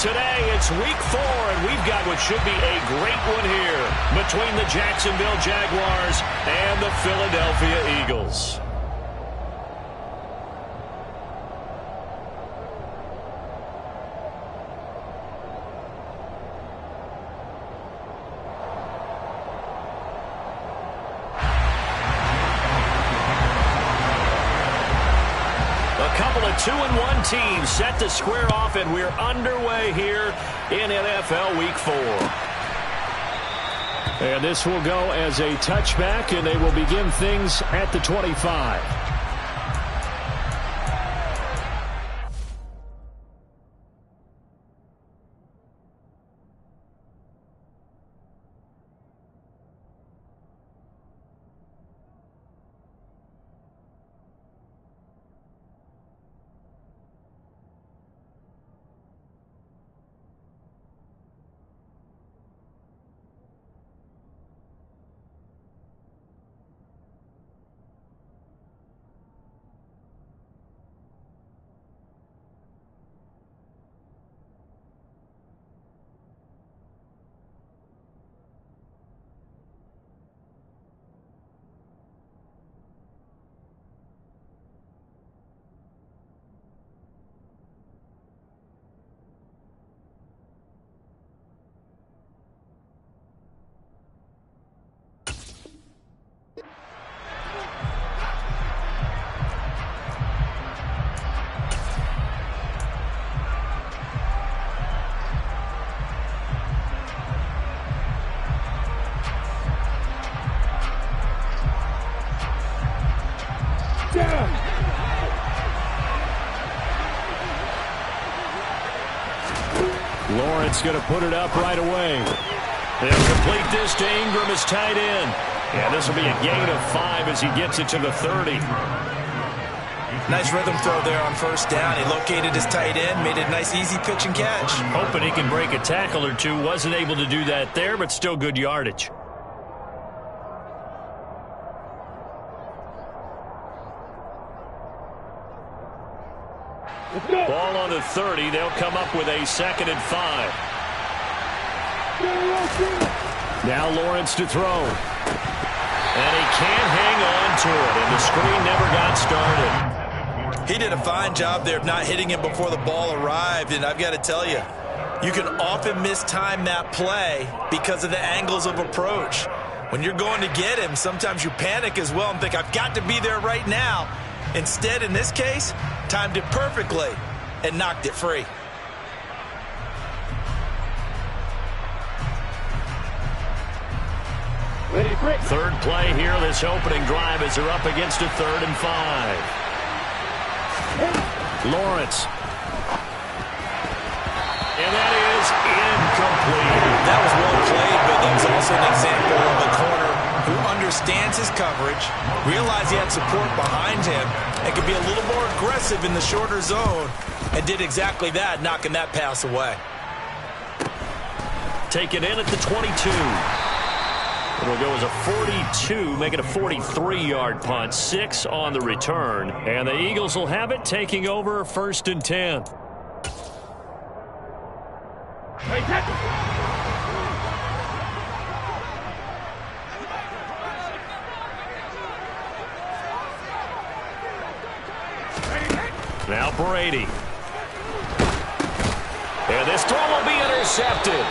today. It's week 4, and we've got what should be a great one here between the Jacksonville Jaguars and the Philadelphia Eagles. A couple of 2-1 teams set to square off, and we're underway here in NFL Week 4. And this will go as a touchback, and they will begin things at the 25. Lawrence going to put it up right away. They'll complete this to Ingram as tight end. And this will be a gain of 5 as he gets it to the 30. Nice rhythm throw there on first down. He located his tight end, made it a nice easy pitch and catch. Hoping he can break a tackle or two. Wasn't able to do that there, but still good yardage. Ball on the 30. They'll come up with a 2nd and 5. Now Lawrence to throw. And he can't hang on to it. And the screen never got started. He did a fine job there of not hitting him before the ball arrived. And I've got to tell you, you can often mistime that play because of the angles of approach. When you're going to get him, sometimes you panic as well and think, I've got to be there right now. Instead, in this case, timed it perfectly and knocked it free. Third play here, this opening drive as they're up against a 3rd and 5. Lawrence. And that is incomplete. That was well played, but that was also an example of a corner who understands his coverage, realized he had support behind him, and could be a little more aggressive in the shorter zone, and did exactly that, knocking that pass away. Take it in at the 22. It'll go as a 42, make it a 43-yard punt, 6 on the return. And the Eagles will have it, taking over 1st and 10. Now Brady. And this throw will be intercepted.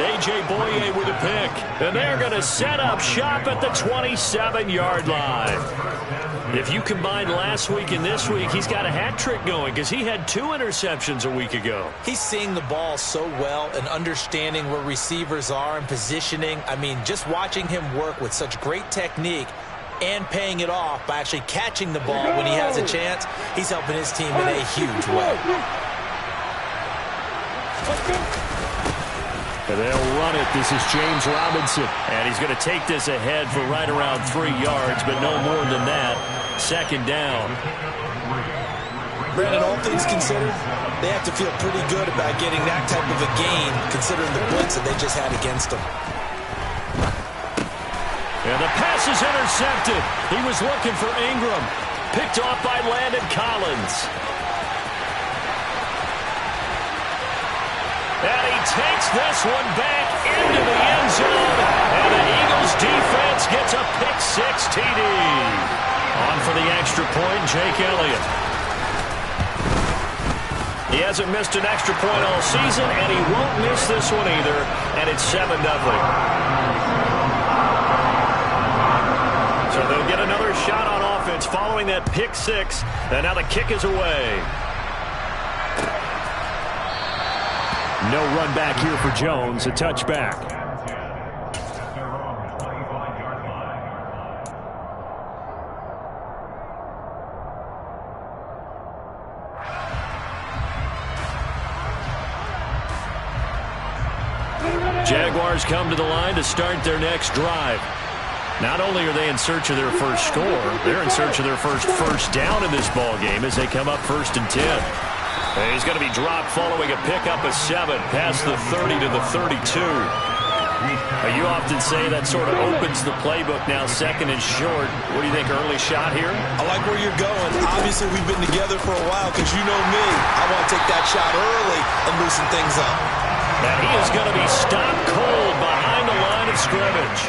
A.J. Boye with a pick. And they're going to set up shop at the 27-yard line. If you combine last week and this week, he's got a hat trick going because he had 2 interceptions a week ago. He's seeing the ball so well and understanding where receivers are and positioning. I mean, just watching him work with such great technique and paying it off by actually catching the ball when he has a chance, he's helping his team in a huge way. And they'll run it. This is James Robinson. And he's going to take this ahead for right around 3 yards, but no more than that. 2nd down. Brandon, all things considered, they have to feel pretty good about getting that type of a gain, considering the blitz that they just had against them. And the pass is intercepted. He was looking for Ingram. Picked off by Landon Collins. takes this one back into the end zone, and the Eagles defense gets a pick-six TD. On for the extra point, Jake Elliott. He hasn't missed an extra point all season, and he won't miss this one either, and it's 7-0. So they'll get another shot on offense following that pick-six, and now the kick is away. No run back here for Jones, a touchback. Jaguars come to the line to start their next drive. Not only are they in search of their first score, they're in search of their first down in this ball game as they come up 1st and 10. And he's going to be dropped following a pickup of 7 past the 30 to the 32. You often say that sort of opens the playbook now, 2nd and short. What do you think, early shot here? I like where you're going. Obviously, we've been together for a while because you know me. I want to take that shot early and loosen things up. And he is going to be stopped cold behind the line of scrimmage.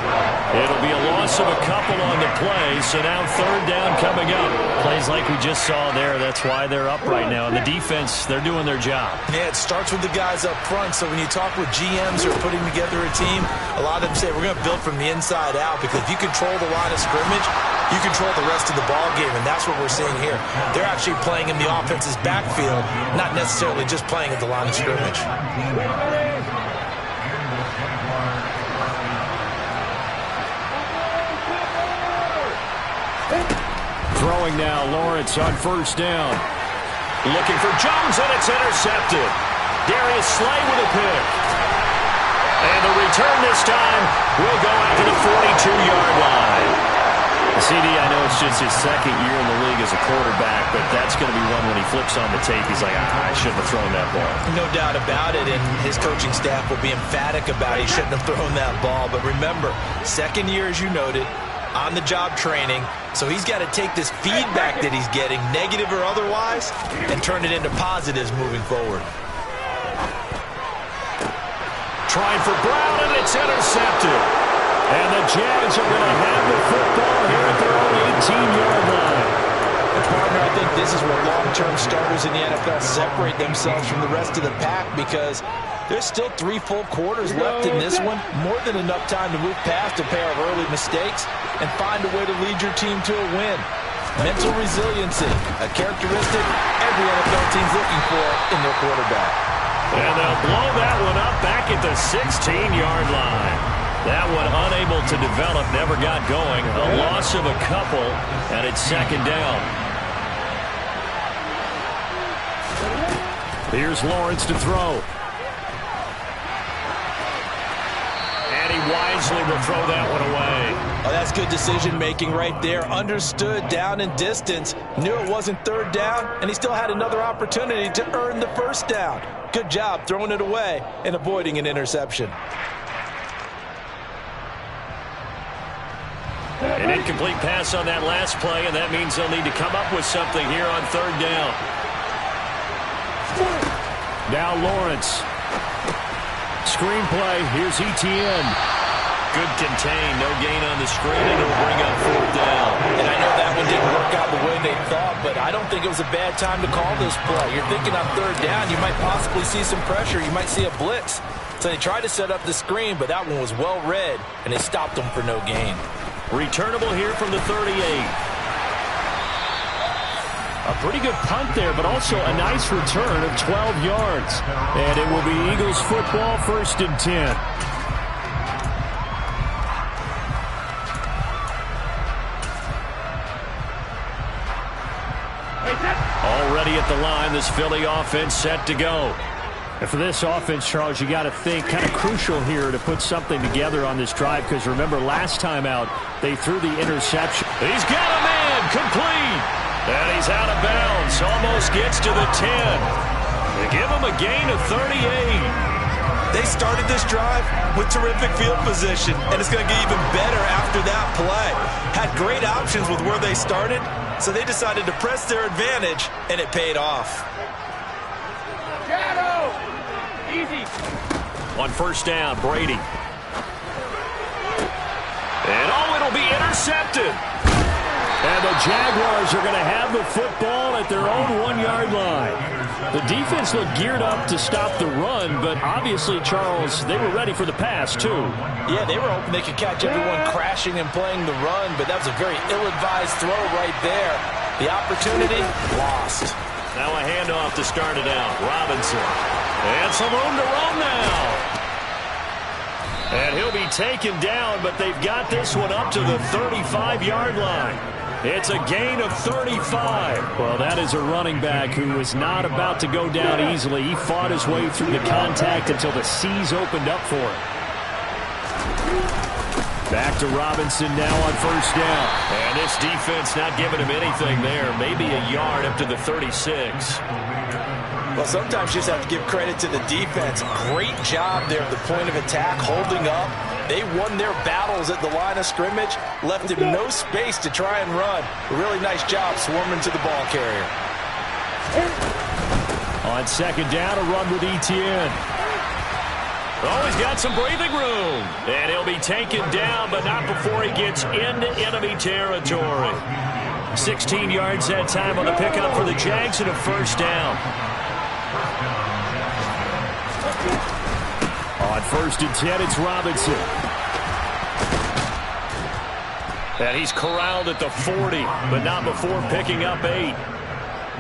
It'll be a loss of a couple on the play, so now 3rd down coming up. Plays like we just saw there, that's why they're up right now. And the defense, they're doing their job. Yeah, it starts with the guys up front, so when you talk with GMs who are putting together a team, a lot of them say we're going to build from the inside out, because if you control the line of scrimmage, you control the rest of the ball game, and that's what we're seeing here. They're actually playing in the offense's backfield, not necessarily just playing at the line of scrimmage. Throwing now, Lawrence on 1st down. Looking for Jones, and it's intercepted. Darius Slay with a pick. And the return this time will go out to the 42-yard line. CD, I know it's just his 2nd year in the league as a quarterback, but that's going to be one when he flips on the tape. He's like, I shouldn't have thrown that ball. No doubt about it, and his coaching staff will be emphatic about it. He shouldn't have thrown that ball. But remember, 2nd year, as you noted, on-the-job training, so he's got to take this feedback that he's getting, negative or otherwise, and turn it into positives moving forward. Trying for Brown, and it's intercepted. And the Jags are going to have the football here at their own 18-yard line. And partner, I think this is where long-term starters in the NFL separate themselves from the rest of the pack, because there's still 3 full quarters left in this one. More than enough time to move past a pair of early mistakes and find a way to lead your team to a win. Mental resiliency, a characteristic every NFL team's looking for in their quarterback. And they'll blow that one up back at the 16-yard line. That one unable to develop, never got going. A loss of a couple, and it's 2nd down. Here's Lawrence to throw. And he wisely will throw that one away. Oh, that's good decision-making right there. Understood down and distance. Knew it wasn't 3rd down, and he still had another opportunity to earn the 1st down. Good job throwing it away and avoiding an interception. An incomplete pass on that last play, and that means they'll need to come up with something here on 3rd down. Now Lawrence. Screenplay. Here's Etienne. Good contain. No gain on the screen, and it'll bring up 4th down. And I know that one didn't work out the way they thought, but I don't think it was a bad time to call this play. You're thinking on 3rd down, you might possibly see some pressure. You might see a blitz. So they tried to set up the screen, but that one was well read, and they stopped them for no gain. Returnable here from the 38. A pretty good punt there, but also a nice return of 12 yards. And it will be Eagles football, 1st and 10. Already at the line, this Philly offense set to go. And for this offense, Charles, you got to think kind of crucial here to put something together on this drive, because remember last time out, they threw the interception. He's got a man, complete. And he's out of bounds, almost gets to the 10. They give him a gain of 38. They started this drive with terrific field position, and it's going to get even better after that play. Had great options with where they started, so they decided to press their advantage, and it paid off. Easy. On first down, Brady. And it'll be intercepted. And the Jaguars are going to have the football at their own 1-yard line. The defense looked geared up to stop the run, but obviously, Charles, they were ready for the pass, too. Yeah, they were hoping they could catch everyone crashing and playing the run, but that was a very ill-advised throw right there. The opportunity, lost. Now a handoff to start it out. Robinson. And some room to run now. And he'll be taken down, but they've got this one up to the 35-yard line. It's a gain of 35. Well, that is a running back who is not about to go down easily. He fought his way through the contact until the seas opened up for him. Back to Robinson now on first down. And this defense not giving him anything there. Maybe a yard up to the 36. Well, sometimes you just have to give credit to the defense. Great job there at the point of attack, holding up. They won their battles at the line of scrimmage, left him no space to try and run. A really nice job swarming to the ball carrier. On second down, a run with Etienne. Oh, he's got some breathing room. And he'll be taken down, but not before he gets into enemy territory. 16 yards that time on the pickup for the Jags and a first down. On first and 10, it's Robinson. And he's corralled at the 40, but not before picking up 8.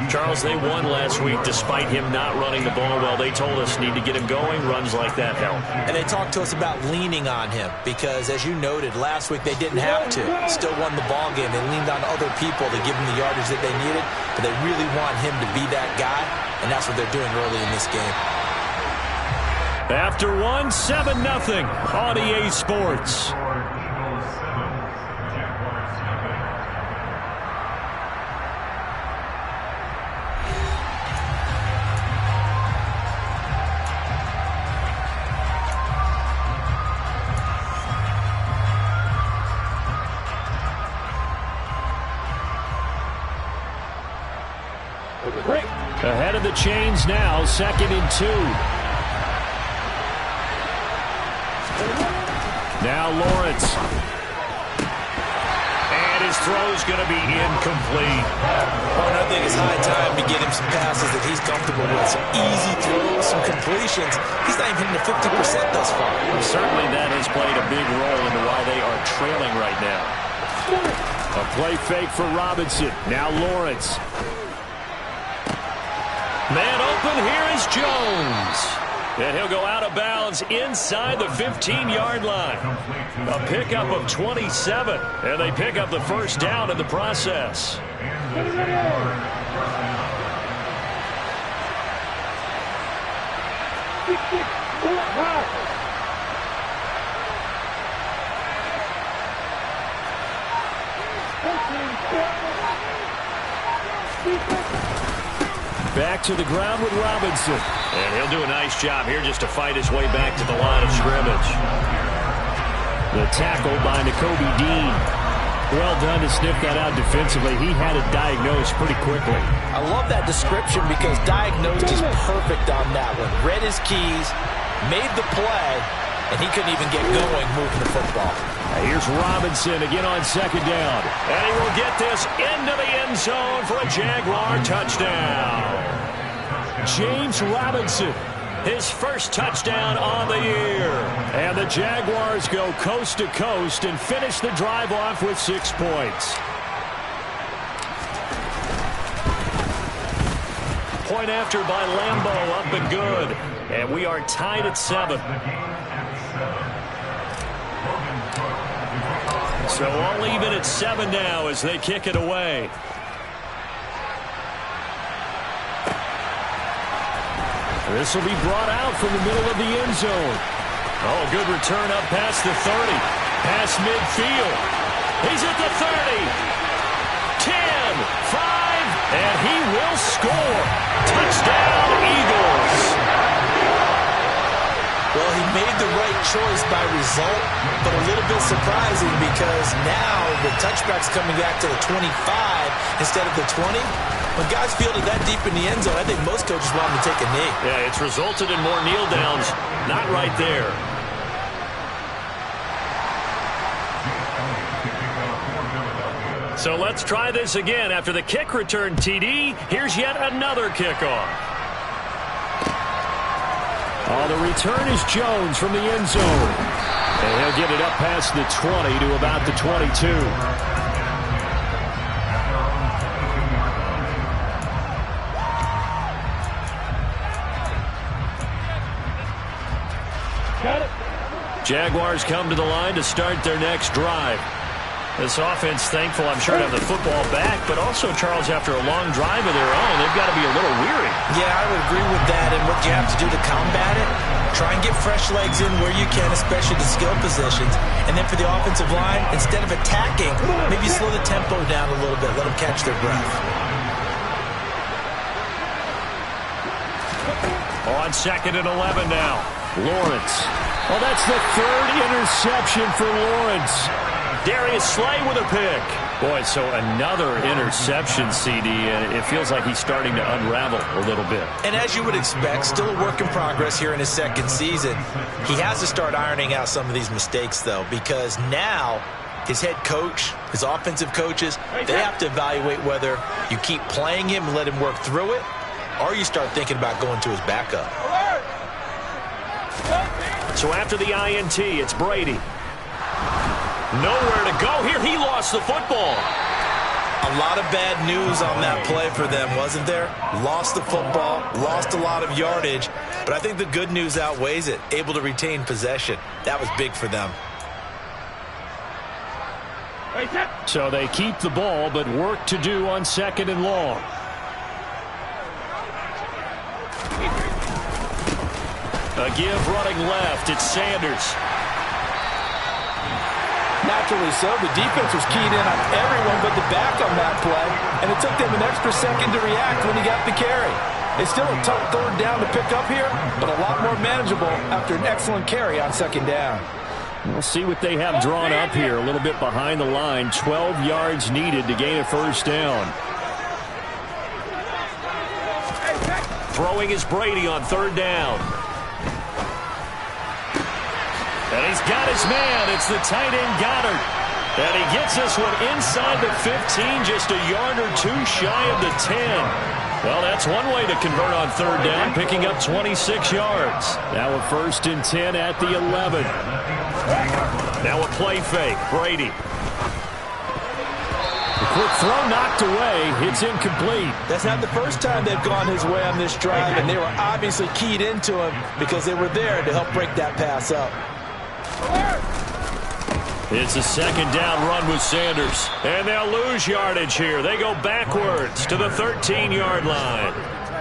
Charles, they won last week despite him not running the ball well. They told us need to get him going. Runs like that help. And they talked to us about leaning on him because, as you noted, last week they didn't have to. Still won the ball game. They leaned on other people to give him the yardage that they needed, but they really want him to be that guy, and that's what they're doing early in this game. After one, 7-0 on EA Sports. Ahead of the chains now, 2nd and 2. Now Lawrence. And his throw's going to be incomplete. Well, I think it's high time to get him some passes that he's comfortable with. Some easy throws, some completions. He's not even hitting the 50% thus far. Well, certainly that has played a big role into why they are trailing right now. A play fake for Robinson. Now Lawrence. Man open, here is Jones. And he'll go out of bounds inside the 15-yard line. A pickup of 27, and they pick up the first down in the process. Back to the ground with Robinson. And he'll do a nice job here just to fight his way back to the line of scrimmage. The tackle by Nakobe Dean. Well done to sniff that out defensively. He had it diagnosed pretty quickly. I love that description because diagnosed is perfect on that one. Read his keys, made the play, and he couldn't even get going moving the football. Here's Robinson again on second down. And he will get this into the end zone for a Jaguar touchdown. James Robinson, his first touchdown on the year. And the Jaguars go coast to coast and finish the drive off with 6 points. Point after by Lambeau, up and good. And we are tied at 7. So all even at 7 now as they kick it away. This will be brought out from the middle of the end zone. Oh, good return up past the 30. Past midfield. He's at the 30. 10, 5, and he will score. Touchdown, Eagles. Well, he made the right choice by result, but a little bit surprising because now the touchback's coming back to the 25 instead of the 20. When guys fielded that deep in the end zone, I think most coaches want them to take a knee. Yeah, it's resulted in more kneel downs. Not right there. So let's try this again. After the kick return TD, here's yet another kickoff. Oh, the return is Jones from the end zone. And he'll get it up past the 20 to about the 22. Got it. Jaguars come to the line to start their next drive. This offense, thankful, I'm sure, to have the football back, but also, Charles, after a long drive of their own, they've got to be a little weary. Yeah, I would agree with that, and what you have to do to combat it, try and get fresh legs in where you can, especially the skill positions, and then for the offensive line, instead of attacking, maybe slow the tempo down a little bit, let them catch their breath. On 2nd and 11 now, Lawrence. Well, that's the third interception for Lawrence. Darius Slay with a pick. Boy, so another interception, CD, and it feels like he's starting to unravel a little bit. And as you would expect, still a work in progress here in his second season. He has to start ironing out some of these mistakes, though, because now his head coach, his offensive coaches, they have to evaluate whether you keep playing him and let him work through it, or you start thinking about going to his backup. So after the INT, it's Brady. Nowhere to go here. He lost the football. A lot of bad news on that play for them, wasn't there? Lost the football, lost a lot of yardage, but I think the good news outweighs it. Able to retain possession. That was big for them. So they keep the ball, but work to do on 2nd and long. A give running left. It's Sanders. Naturally so. The defense was keyed in on everyone but the back on that play, and it took them an extra second to react when he got the carry. It's still a tough third down to pick up here, but a lot more manageable after an excellent carry on 2nd down. We'll see what they have drawn up here. A little bit behind the line. 12 yards needed to gain a first down. Throwing is Brady on 3rd down. And he's got his man. It's the tight end Goddard. And he gets this one inside the 15, just a yard or two shy of the 10. Well, that's one way to convert on 3rd down, picking up 26 yards. Now a 1st and 10 at the 11. Now a play fake. Brady. The quick throw knocked away. It's incomplete. That's not the first time they've gone his way on this drive, and they were obviously keyed into him because they were there to help break that pass up. It's a 2nd down run with Sanders. And they'll lose yardage here. They go backwards to the 13-yard line.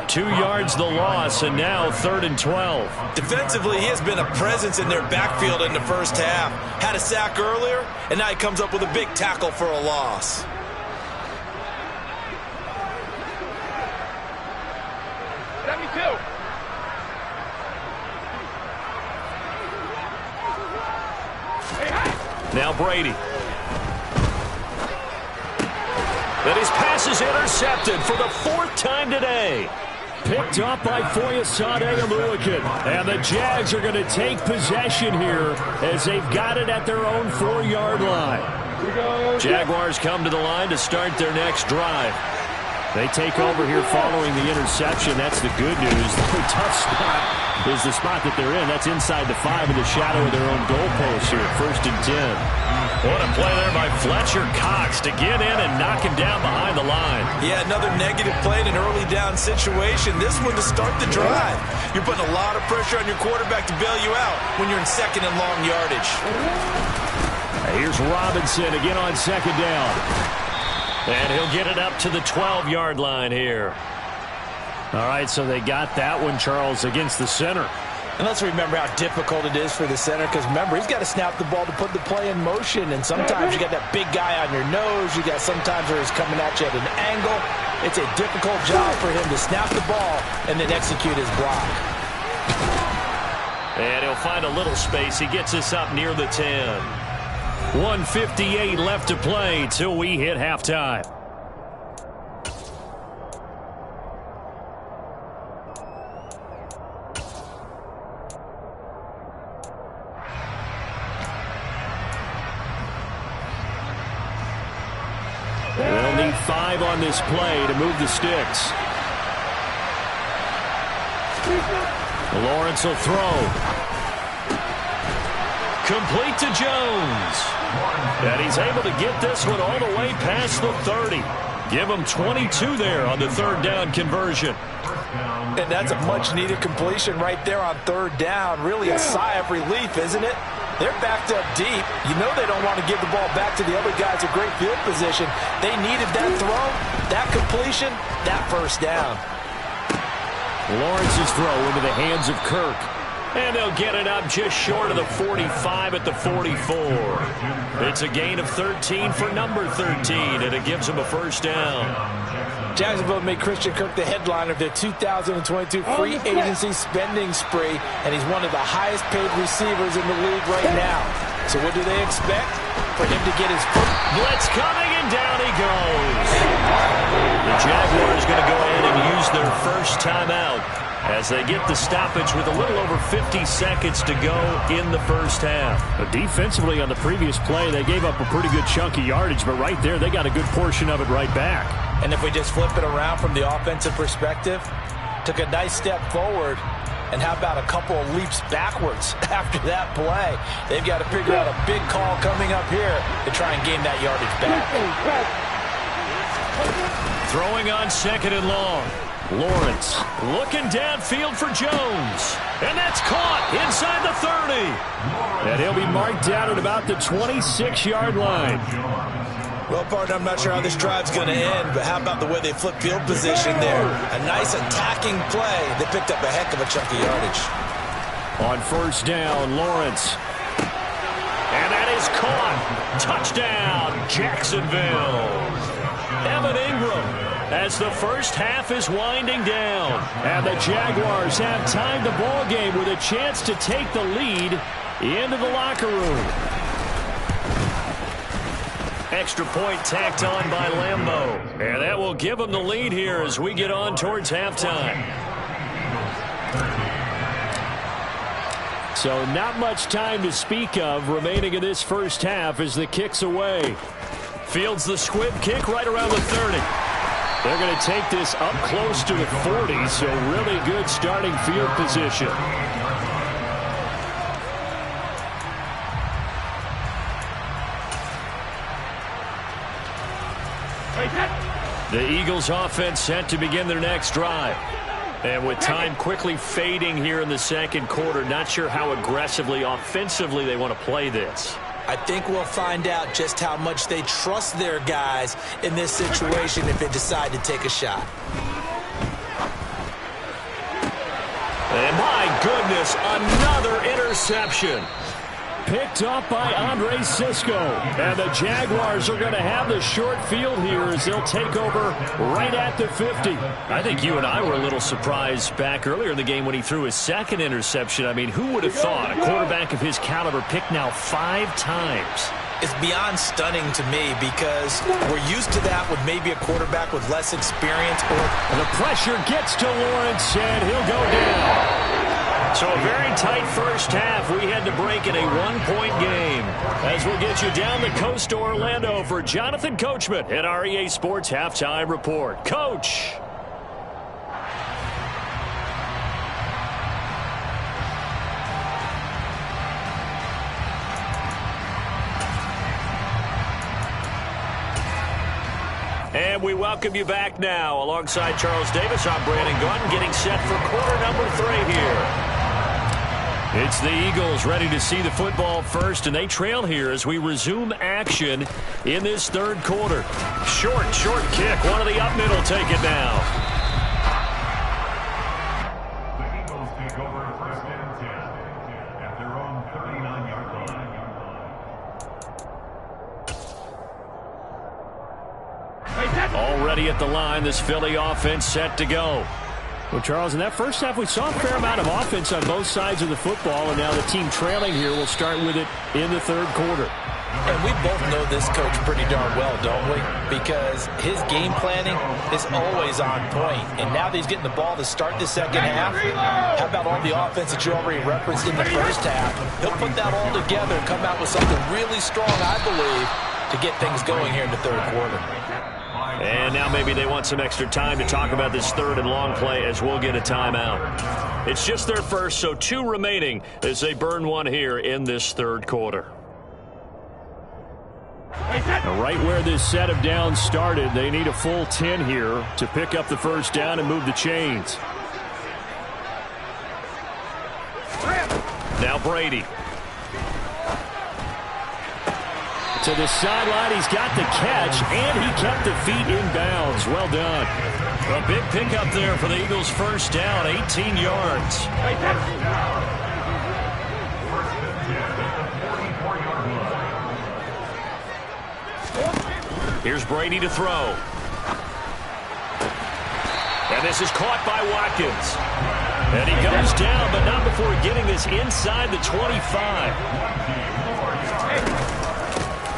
2 yards the loss, and now 3rd and 12. Defensively, he has been a presence in their backfield in the first half. Had a sack earlier, and now he comes up with a big tackle for a loss. Let me too. Now Brady. And his pass is intercepted for the 4th time today. Picked up by Foyesade Aluakin. And the Jags are going to take possession here as they've got it at their own 4-yard line. Jaguars come to the line to start their next drive. They take over here following the interception. That's the good news. The tough spot is the spot that they're in. That's inside the 5 in the shadow of their own goalpost here. 1st and 10. What a play there by Fletcher Cox to get in and knock him down behind the line. Yeah, another negative play in an early down situation. This one to start the drive. You're putting a lot of pressure on your quarterback to bail you out when you're in 2nd and long yardage. Here's Robinson again on 2nd down. And he'll get it up to the 12-yard line here. All right, so they got that one, Charles, against the center. And let's remember how difficult it is for the center, because remember, he's got to snap the ball to put the play in motion, and sometimes you got that big guy on your nose. You got sometimes where he's coming at you at an angle. It's a difficult job for him to snap the ball and then execute his block. And he'll find a little space. He gets us up near the 10. 1:58 left to play till we hit halftime. 5 on this play to move the sticks. Lawrence will throw. Complete to Jones. And he's able to get this one all the way past the 30. Give him 22 there on the third down conversion. And that's a much-needed completion right there on third down. Really a sigh of relief, isn't it? They're backed up deep. You know they don't want to give the ball back to the other guys with great field position. They needed that throw, that completion, that first down. Lawrence's throw into the hands of Kirk. And they'll get it up just short of the 45 at the 44. It's a gain of 13 for number 13, and it gives them a first down. Jacksonville made Christian Kirk the headliner of their 2022 free agency spending spree, and he's one of the highest paid receivers in the league right now. So what do they expect? For him to get his foot. Blitz coming, and down he goes. The Jaguars going to go ahead and use their first timeout as they get the stoppage with a little over 50 seconds to go in the first half. Defensively on the previous play, they gave up a pretty good chunk of yardage, but right there they got a good portion of it right back. And if we just flip it around from the offensive perspective, took a nice step forward, and how about a couple of leaps backwards after that play? They've got to figure out a big call coming up here to try and gain that yardage back. Throwing on second and long. Lawrence looking downfield for Jones. And that's caught inside the 30. And he'll be marked down at about the 26-yard line. Well, partner, I'm not sure how this drive's going to end, but how about the way they flip field position there? A nice attacking play. They picked up a heck of a chunk of yardage. On first down, Lawrence. And that is caught. Touchdown, Jacksonville. Evan Ingram as the first half is winding down. And the Jaguars have tied the ball game with a chance to take the lead into the locker room. Extra point tacked on by Lambeau. And that will give them the lead here as we get on towards halftime. So not much time to speak of remaining in this first half as the kick's away. Fields the squib kick right around the 30. They're going to take this up close to the 40, so really good starting field position. The Eagles offense set to begin their next drive. And with time quickly fading here in the second quarter, not sure how aggressively, offensively they want to play this. I think we'll find out just how much they trust their guys in this situation if they decide to take a shot. And my goodness, another interception. Picked up by Andre Cisco. And the Jaguars are going to have the short field here as they'll take over right at the 50. I think you and I were a little surprised back earlier in the game when he threw his second interception. I mean, who would have thought a quarterback of his caliber picked now 5 times? It's beyond stunning to me because we're used to that with maybe a quarterback with less experience. The pressure gets to Lawrence, and he'll go down. So a very tight first half. We had to break in a 1-point game. As we'll get you down the coast to Orlando for Jonathan Coachman at our EA Sports Halftime Report. Coach. And we welcome you back now. Alongside Charles Davis, I'm Brandon Gunn, getting set for quarter number 3 here. It's the Eagles ready to see the football first, and they trail here as we resume action in this third quarter. Short kick. One of the up middle take it now. The Eagles take over first and 10 at their own 39-yard line. Already at the line, this Philly offense set to go. Well, Charles, in that first half, we saw a fair amount of offense on both sides of the football, and now the team trailing here will start with it in the third quarter. And we both know this coach pretty darn well, don't we? Because his game planning is always on point. And now that he's getting the ball to start the second half, how about all the offense that you already referenced in the first half? He'll put that all together and come out with something really strong, I believe, to get things going here in the third quarter. And now maybe they want some extra time to talk about this third and long play as we'll get a timeout. It's just their first, so 2 remaining as they burn one here in this third quarter. Right where this set of downs started, they need a full 10 here to pick up the first down and move the chains. Now Brady. To the sideline, he's got the catch, and he kept the feet in bounds. Well done. A big pickup there for the Eagles' first down, 18 yards. Here's Brady to throw. And this is caught by Watkins. And he goes down, but not before getting this inside the 25.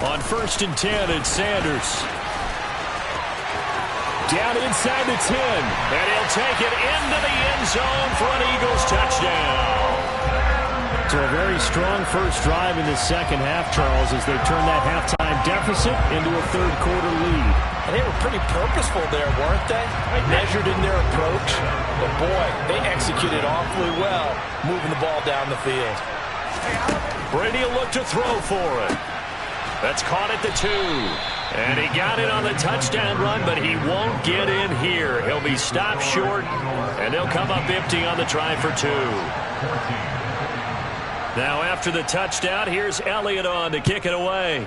On 1st and 10, it's Sanders. Down inside the 10. And he'll take it into the end zone for an Eagles touchdown. So a very strong first drive in the second half, Charles, as they turn that halftime deficit into a third quarter lead. And they were pretty purposeful there, weren't they? Measured in their approach. But boy, they executed awfully well, moving the ball down the field. Brady will look to throw for it. That's caught at the 2. And he got it on the touchdown run, but he won't get in here. He'll be stopped short, and they'll come up empty on the try for 2. Now after the touchdown, here's Elliott on to kick it away.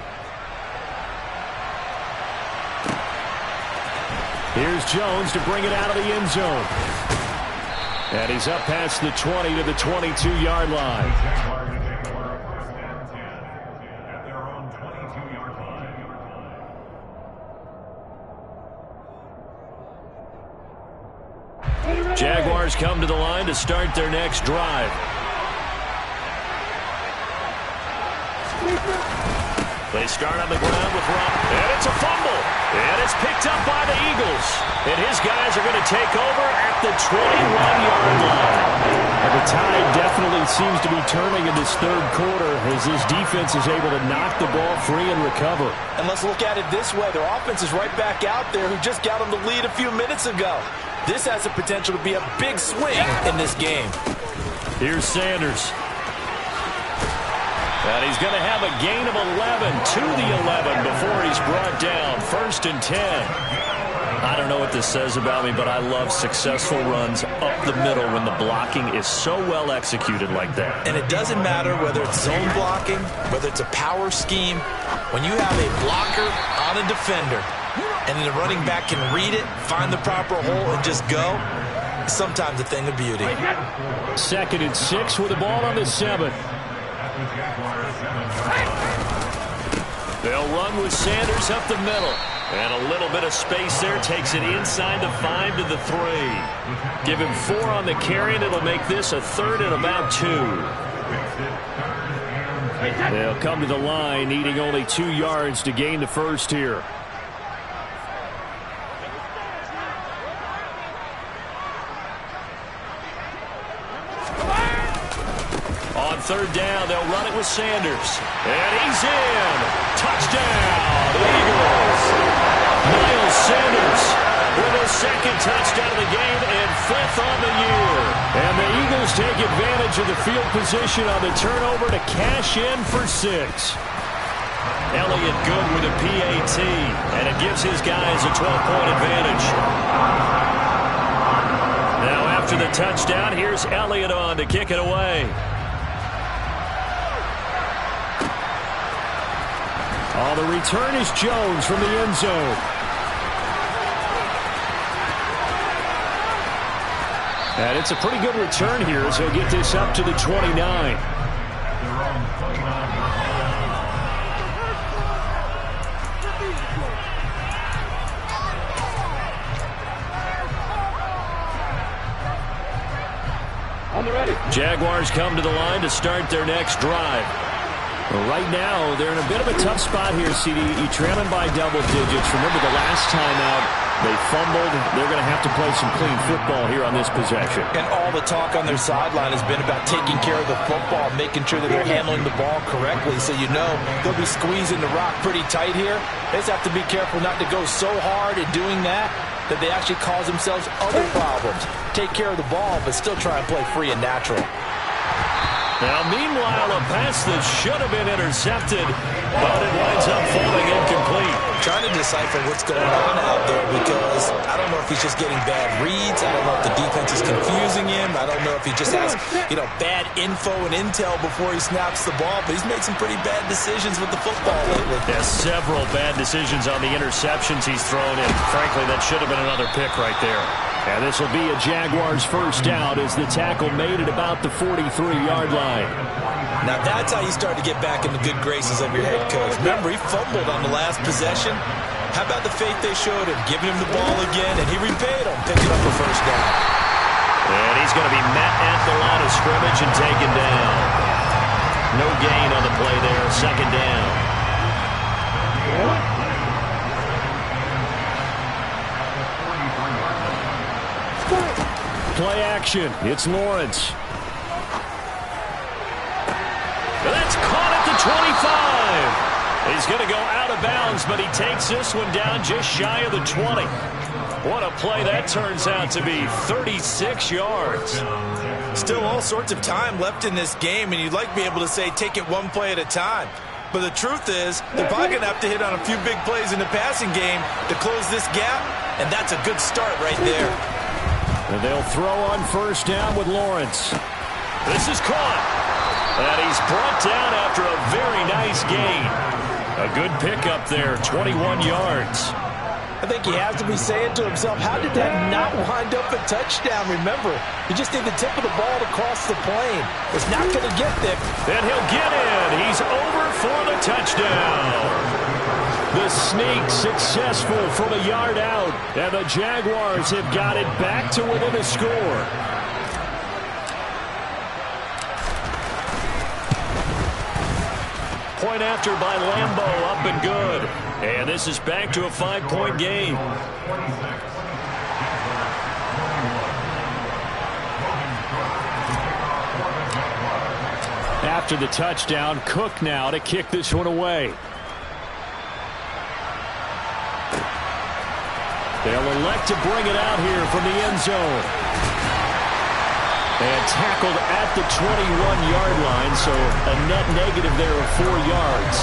Here's Jones to bring it out of the end zone. And he's up past the 20 to the 22-yard line. Jaguars come to the line to start their next drive. They start on the ground with Rob. And it's a fumble. And it's picked up by the Eagles. And his guys are going to take over at the 21-yard line. And the tide definitely seems to be turning in this third quarter as this defense is able to knock the ball free and recover. And let's look at it this way. Their offense is right back out there who just got them the lead a few minutes ago. This has the potential to be a big swing in this game. Here's Sanders. And he's going to have a gain of 11 to the 11 before he's brought down. 1st and 10. I don't know what this says about me, but I love successful runs up the middle when the blocking is so well executed like that. And it doesn't matter whether it's zone blocking, whether it's a power scheme. When you have a blocker on a defender, and the running back can read it, find the proper hole, and just go, sometimes a thing of beauty. 2nd and 6 with the ball on the 7. They'll run with Sanders up the middle. And a little bit of space there takes it inside the 5 to the 3. Give him 4 on the carry, and it'll make this a 3rd and about 2. They'll come to the line needing only 2 yards to gain the first here. On 3rd down, they'll run it with Sanders. And he's in. Touchdown, Eagles. Miles Sanders with his 2nd touchdown of the game and 5th on the year. And the Eagles take advantage of the field position on the turnover to cash in for 6. Elliott good with a PAT, and it gives his guys a 12-point advantage. Now after the touchdown, here's Elliott on to kick it away. Oh, the return is Jones from the end zone. And it's a pretty good return here as he'll get this up to the 29. Jaguars come to the line to start their next drive. Well, right now, they're in a bit of a tough spot here, CD. You're trailing by double digits. Remember, the last time out, They fumbled. They're going to have to play some clean football here on this possession. And all the talk on their sideline has been about taking care of the football, making sure that they're handling the ball correctly. So you know they'll be squeezing the rock pretty tight here. They just have to be careful not to go so hard in doing that they actually cause themselves other problems. Take care of the ball, but still try and play free and natural. Now, meanwhile, a pass that should have been intercepted, but it winds up falling incomplete. Trying to decipher what's going on out there because I don't know if he's just getting bad reads. I don't know if the defense is confusing him. I don't know if he just has, bad info and intel before he snaps the ball, but he's made some pretty bad decisions with the football lately. Yeah, several bad decisions on the interceptions he's thrown in. Frankly, that should have been another pick right there. And this will be a Jaguars first down as the tackle made it about the 43-yard line. Now that's how you start to get back in the good graces of your head coach. Remember, he fumbled on the last possession. How about the faith they showed him, giving him the ball again, and he repaid him, picking up a first down. And he's going to be met at the line of scrimmage and taken down. No gain on the play there, second down. Play action. It's Lawrence. That's caught at the 25. He's going to go out of bounds, but he takes this one down just shy of the 20. What a play that turns out to be, 36 yards. Still all sorts of time left in this game, and you'd like to be able to say take it one play at a time. But the truth is, they're probably going to have to hit on a few big plays in the passing game to close this gap, and that's a good start right there. And they'll throw on first down with Lawrence. This is caught. And he's brought down after a very nice gain. A good pickup there, 21 yards. I think he has to be saying to himself, how did that not wind up a touchdown? Remember, you just need the tip of the ball to cross the plane. It's not going to get there. And he'll get in. He's over for the touchdown. The sneak successful from a yard out. And the Jaguars have got it back to within a score. Point after by Lambeau, up and good. And this is back to a 5-point game. After the touchdown, Cook now to kick this one away. They'll elect to bring it out here from the end zone. And tackled at the 21-yard line, so a net negative there of 4 yards.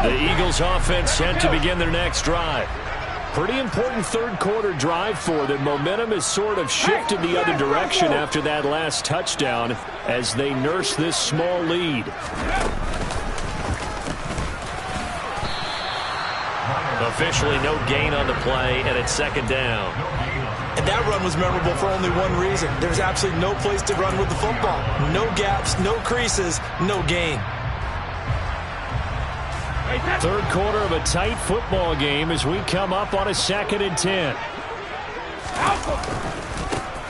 The Eagles offense set to begin their next drive. Pretty important third quarter drive for them. Momentum has sort of shifted the other direction after that last touchdown as they nurse this small lead. Officially no gain on the play, and it's second down. And that run was memorable for only one reason. There's absolutely no place to run with the football. No gaps, no creases, no gain. Third quarter of a tight football game as we come up on a 2nd and 10.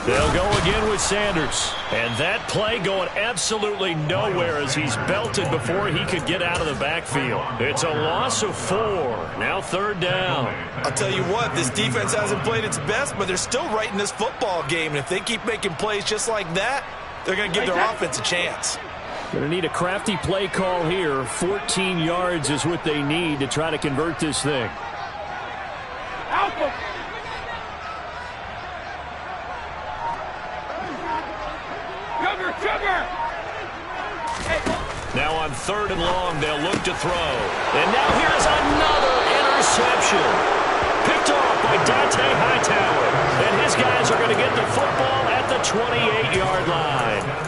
They'll go again with Sanders. And that play going absolutely nowhere as he's belted before he could get out of the backfield. It's a loss of 4. Now third down. I'll tell you what, this defense hasn't played its best, but they're still right in this football game. And if they keep making plays just like that, they're going to give their offense a chance. Going to need a crafty play call here. 14 yards is what they need to try to convert this thing. Now on third and long, they'll look to throw. And now here's another interception. Picked off by Dante Hightower. And his guys are going to get the football at the 28-yard line.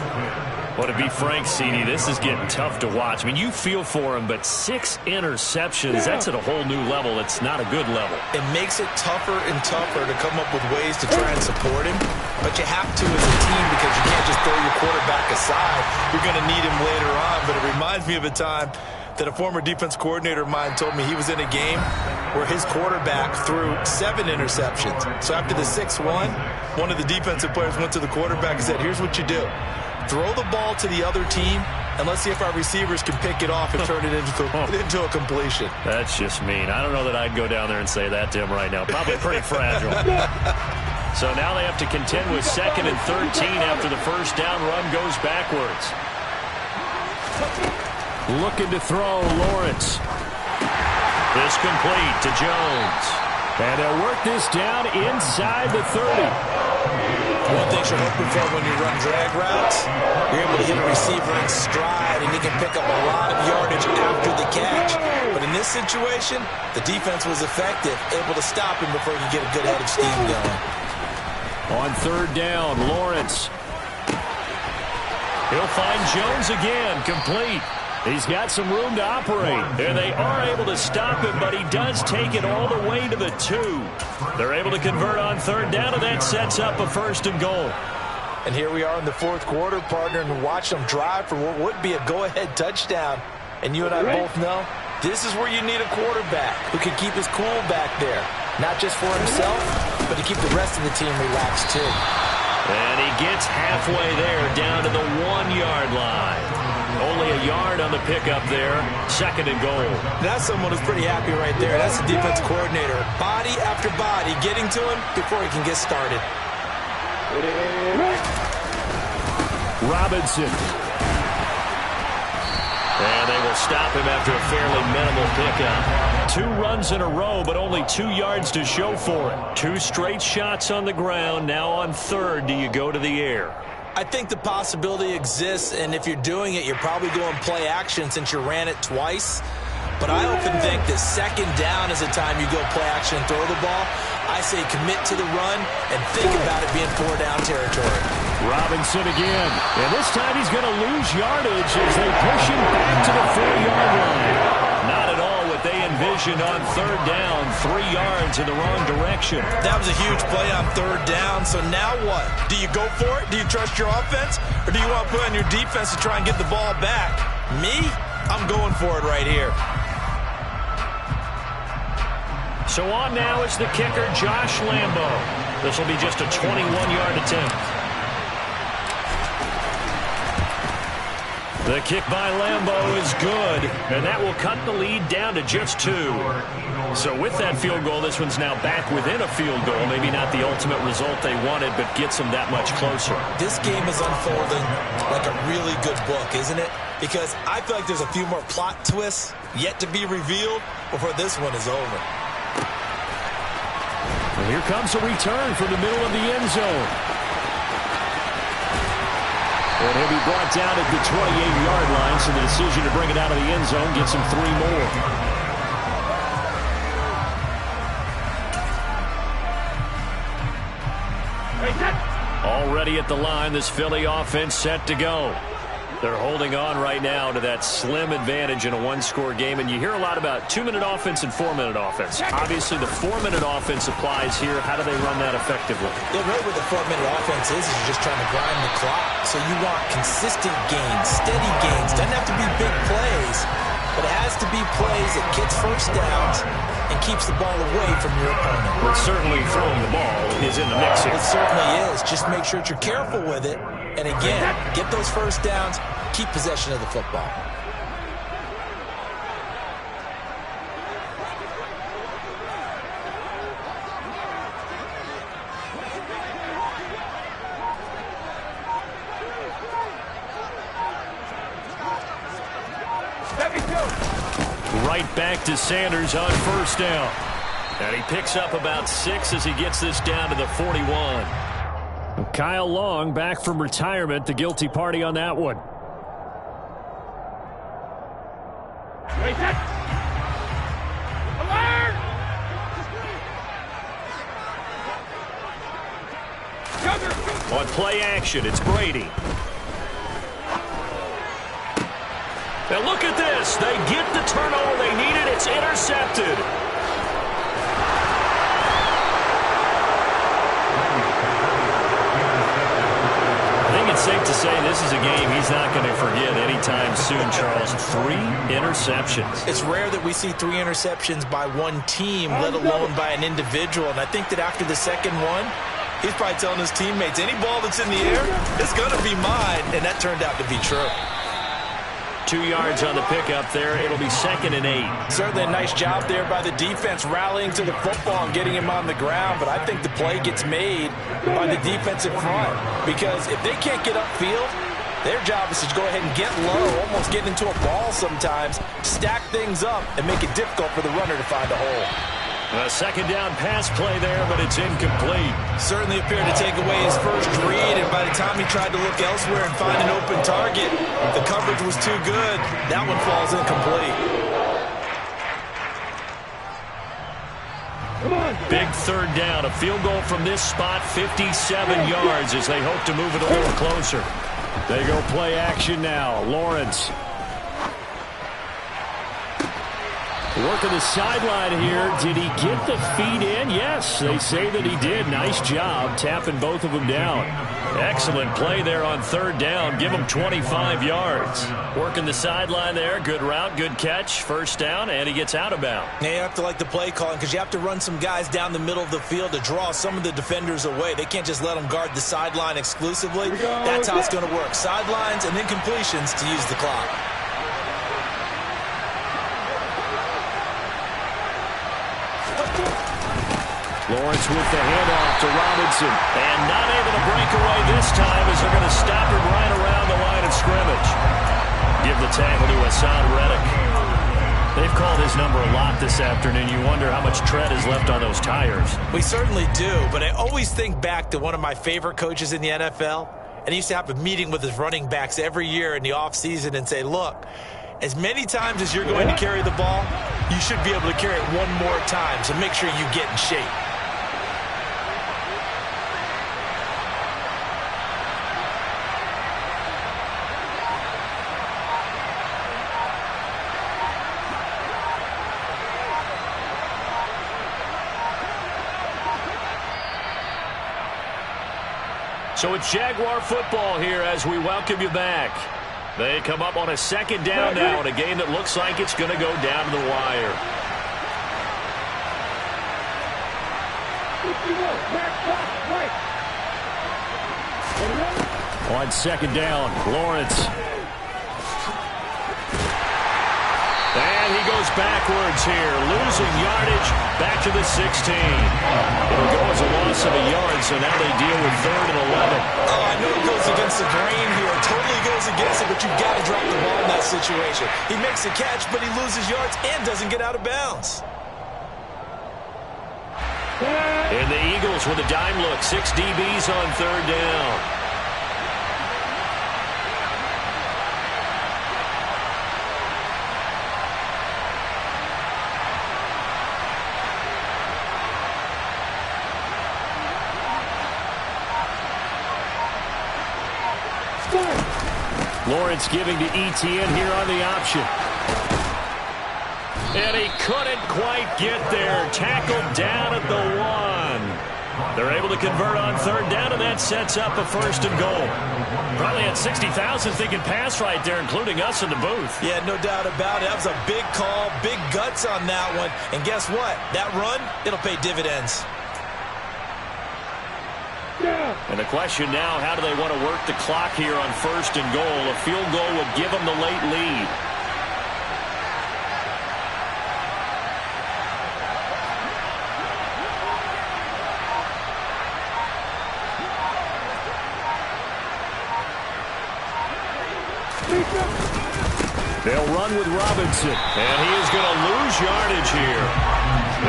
Well, to be frank, CD, this is getting tough to watch. I mean, you feel for him, but 6 interceptions, that's at a whole new level. It's not a good level. It makes it tougher and tougher to come up with ways to try and support him. But you have to as a team because you can't just throw your quarterback aside. You're going to need him later on. But it reminds me of a time that a former defense coordinator of mine told me he was in a game where his quarterback threw 7 interceptions. So after the 6th one of the defensive players went to the quarterback and said, here's what you do. Throw the ball to the other team And let's see if our receivers can pick it off and turn it into a completion. That's just mean. I don't know that I'd go down there and say that to him right now. Probably pretty fragile. So now they have to contend with 2nd and 13 after the first down run goes backwards. Looking to throw, Lawrence. This complete to Jones. And they'll work this down inside the 30. One thing you're hoping for when you run drag routes, you're able to hit a receiver in stride, and he can pick up a lot of yardage after the catch. But in this situation, the defense was effective, able to stop him before he could get a good head of steam going. On 3rd down, Lawrence. He'll find Jones again, complete. He's got some room to operate. And they are able to stop him, but he does take it all the way to the 2. They're able to convert on 3rd down, and that sets up a 1st and goal. And here we are in the 4th quarter, partner, and watch them drive for what would be a go-ahead touchdown. And you and I both know this is where you need a quarterback who can keep his cool back there. Not just for himself, but to keep the rest of the team relaxed too. And he gets halfway there, down to the 1-yard line. Only a yard on the pickup there. 2nd and goal. That's someone who's pretty happy right there. That's the defense coordinator. Body after body getting to him before he can get started. Robinson. And they will stop him after a fairly minimal pickup. 2 runs in a row, but only 2 yards to show for it. 2 straight shots on the ground. Now on 3rd, do you go to the air? I think the possibility exists, and if you're doing it, you're probably going play action since you ran it twice. But I often think that 2nd down is the time you go play action and throw the ball. I say commit to the run and think about it being 4-down territory. Robinson again. And this time he's going to lose yardage as they push him back to the 4-yard line. Not at all what they envisioned on 3rd down. 3 yards in the wrong direction. That was a huge play on 3rd down. So now what? Do you go for it? Do you trust your offense? Or do you want to put on your defense to try and get the ball back? Me? I'm going for it right here. So on now is the kicker, Josh Lambo. This will be just a 21-yard attempt. The kick by Lambo is good, and that will cut the lead down to just 2. So with that field goal, this one's now back within a field goal. Maybe not the ultimate result they wanted, but gets them that much closer. This game is unfolding like a really good book, isn't it? Because I feel like there's a few more plot twists yet to be revealed before this one is over. And here comes a return from the middle of the end zone. And he'll be brought down at the 28-yard line, so the decision to bring it out of the end zone gets him 3 more. Already at the line, this Philly offense set to go. They're holding on right now to that slim advantage in a 1-score game, and you hear a lot about 2-minute offense and 4-minute offense. Obviously, the 4-minute offense applies here. How do they run that effectively? Yeah, really what the 4-minute offense is you're just trying to grind the clock. So you want consistent gains, steady gains. Doesn't have to be big plays, but it has to be plays that gets first downs and keeps the ball away from your opponent. But certainly throwing the ball is in the mix here. It certainly is. Just make sure that you're careful with it. And again, get those first downs, keep possession of the football. Right back to Sanders on 1st down. And he picks up about 6 as he gets this down to the 41. Kyle Long back from retirement, the guilty party on that one. On play action, it's Brady. And look at this. They get the turnover they needed. It's intercepted. It's safe to say this is a game he's not going to forget anytime soon, Charles. 3 interceptions. It's rare that we see 3 interceptions by one team, let alone by an individual. And I think that after the second one, he's probably telling his teammates, any ball that's in the air, it's going to be mine. And that turned out to be true. 2 yards on the pickup there. It'll be 2nd and 8. Certainly a nice job there by the defense rallying to the football and getting him on the ground, but I think the play gets made by the defensive front because if they can't get upfield, their job is to go ahead and get low, almost get into a ball sometimes, stack things up, and make it difficult for the runner to find a hole. A 2nd down pass play there, but it's incomplete. Certainly appeared to take away his first read, and by the time he tried to look elsewhere and find an open target, the coverage was too good. That one falls incomplete. Big 3rd down. A field goal from this spot, 57 yards as they hope to move it a little closer. They go play action now. Lawrence. Working the sideline here. Did he get the feet in? Yes, they say that he did. Nice job tapping both of them down. Excellent play there on 3rd down. Give him 25 yards. Working the sideline there. Good route, good catch. 1st down, and he gets out of bounds. Now you have to like the play calling because you have to run some guys down the middle of the field to draw some of the defenders away. They can't just let them guard the sideline exclusively. That's how it's going to work. Sidelines and then completions to use the clock. Lawrence with the handoff to Robinson. And not able to break away this time as they're going to stop him right around the line of scrimmage. Give the tackle to Hassan Reddick. They've called his number a lot this afternoon. You wonder how much tread is left on those tires. We certainly do, but I always think back to one of my favorite coaches in the NFL. And he used to have a meeting with his running backs every year in the offseason and say, look, as many times as you're going to carry the ball, you should be able to carry it one more time, so make sure you get in shape. So it's Jaguar football here as we welcome you back. They come up on a 2nd down now in a game that looks like it's going to go down to the wire. On 2nd down, Lawrence. And he goes backwards here, losing yardage back to the 16. It'll go as a loss of a yard, so now they deal with 3rd and 11. Oh, I know it goes against the grain here. It totally goes against it, but you've got to drop the ball in that situation. He makes a catch, but he loses yards and doesn't get out of bounds. And the Eagles with a dime look, 6 DBs on 3rd down. Lawrence giving to ETN here on the option. And he couldn't quite get there. Tackled down at the 1. They're able to convert on 3rd down, and that sets up a 1st and goal. Probably had 60,000 thinking pass right there, including us in the booth. Yeah, no doubt about it. That was a big call, big guts on that one. And guess what? That run, it'll pay dividends. And the question now, how do they want to work the clock here on 1st and goal? A field goal would give them the late lead. They'll run with Robinson, and he is going to lose yardage here.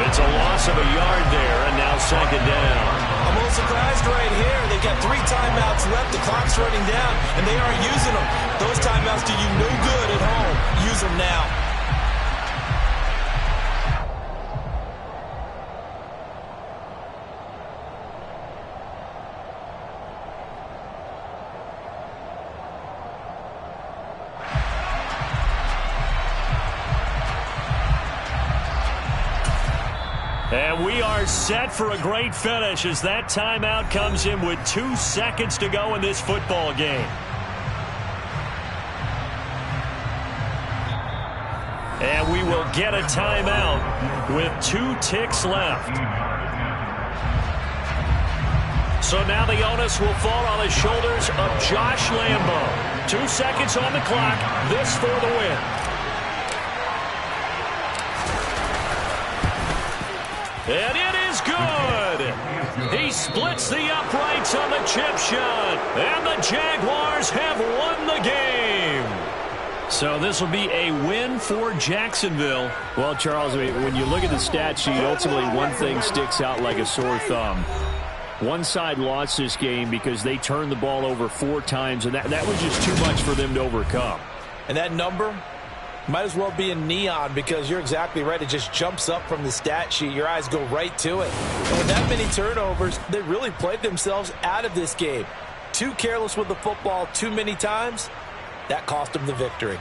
It's a loss of a yard there, and now 2nd down. I'm a little surprised right here. They've got 3 timeouts left. The clock's running down, and they aren't using them. Those timeouts do you no good at home. Use them now. And we are set for a great finish as that timeout comes in with 2 seconds to go in this football game. And we will get a timeout with 2 ticks left. So now the onus will fall on the shoulders of Josh Lambo. 2 seconds on the clock. This for the win. And it is good. He splits the uprights on the chip shot. And the Jaguars have won the game. So this will be a win for Jacksonville. Well, Charles, when you look at the stat sheet, ultimately one thing sticks out like a sore thumb. One side lost this game because they turned the ball over 4 times, and that was just too much for them to overcome. And that number might as well be in neon because you're exactly right. It just jumps up from the stat sheet. Your eyes go right to it. And with that many turnovers, they really played themselves out of this game. Too careless with the football too many times. That cost them the victory.